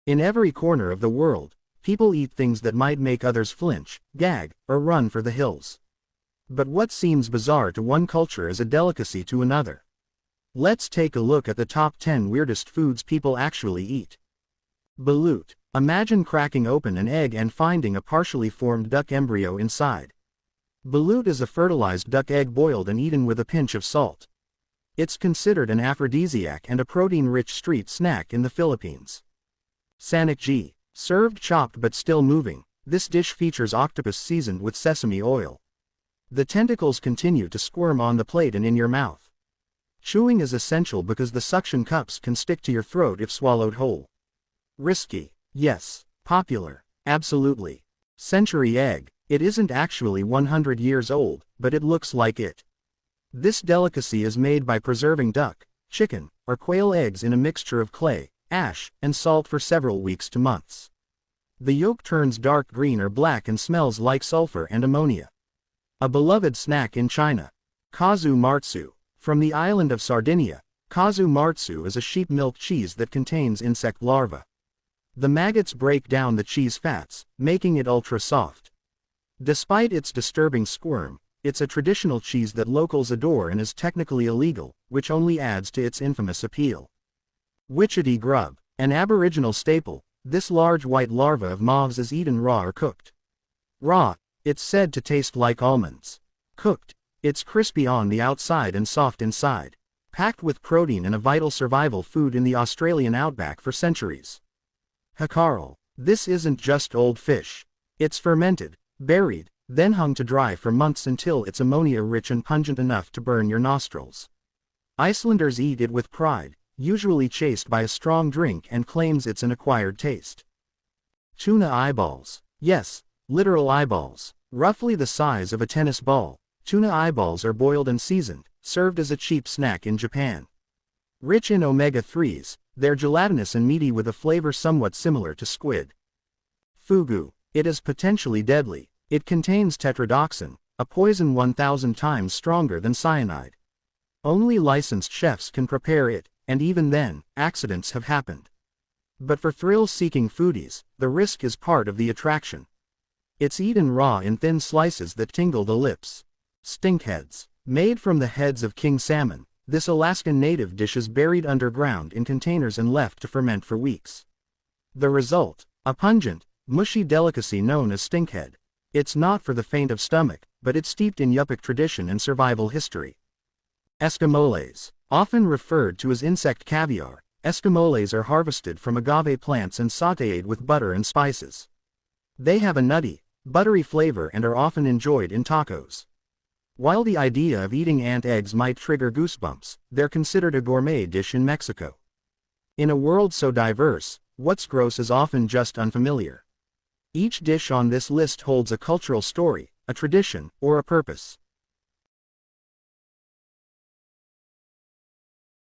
In every corner of the world, people eat things that might make others flinch, gag, or run for the hills. But what seems bizarre to one culture is a delicacy to another. Let's take a look at the top 10 weirdest foods people actually eat. Balut. Imagine cracking open an egg and finding a partially formed duck embryo inside. Balut is a fertilized duck egg boiled and eaten with a pinch of salt. It's considered an aphrodisiac and a protein-rich street snack in the Philippines. Sanikji. Served chopped but still moving, this dish features octopus seasoned with sesame oil. The tentacles continue to squirm on the plate and in your mouth. Chewing is essential because the suction cups can stick to your throat if swallowed whole. Risky. Yes. Popular. Absolutely. Century egg. It isn't actually 100 years old, but it looks like it. This delicacy is made by preserving duck, chicken, or quail eggs in a mixture of clay, ash, and salt for several weeks to months. The yolk turns dark green or black and smells like sulfur and ammonia. A beloved snack in China. Casu marzu. From the island of Sardinia, casu marzu is a sheep milk cheese that contains insect larvae. The maggots break down the cheese fats, making it ultra soft. Despite its disturbing squirm, it's a traditional cheese that locals adore and is technically illegal, which only adds to its infamous appeal. Witchetty grub. An aboriginal staple, this large white larva of moths is eaten raw or cooked. Raw, it's said to taste like almonds. Cooked, it's crispy on the outside and soft inside. Packed with protein and a vital survival food in the Australian outback for centuries. Hackarl. This isn't just old fish. It's fermented, buried, then hung to dry for months until it's ammonia-rich and pungent enough to burn your nostrils. Icelanders eat it with pride, usually chased by a strong drink, and claims it's an acquired taste. Tuna eyeballs. Yes, literal eyeballs. Roughly the size of a tennis ball, tuna eyeballs are boiled and seasoned, served as a cheap snack in Japan. Rich in omega-3s, they're gelatinous and meaty with a flavor somewhat similar to squid. Fugu. It is potentially deadly. It contains tetrodotoxin, a poison 1,000 times stronger than cyanide. Only licensed chefs can prepare it, and even then, accidents have happened. But for thrill-seeking foodies, the risk is part of the attraction. It's eaten raw in thin slices that tingle the lips. Stinkheads. Made from the heads of king salmon, this Alaskan native dish is buried underground in containers and left to ferment for weeks. The result? A pungent, mushy delicacy known as stinkhead. It's not for the faint of stomach, but it's steeped in Yupik tradition and survival history. Escamoles. Often referred to as insect caviar, escamoles are harvested from agave plants and sautéed with butter and spices. They have a nutty, buttery flavor and are often enjoyed in tacos. While the idea of eating ant eggs might trigger goosebumps, they're considered a gourmet dish in Mexico. In a world so diverse, what's gross is often just unfamiliar. Each dish on this list holds a cultural story, a tradition, or a purpose.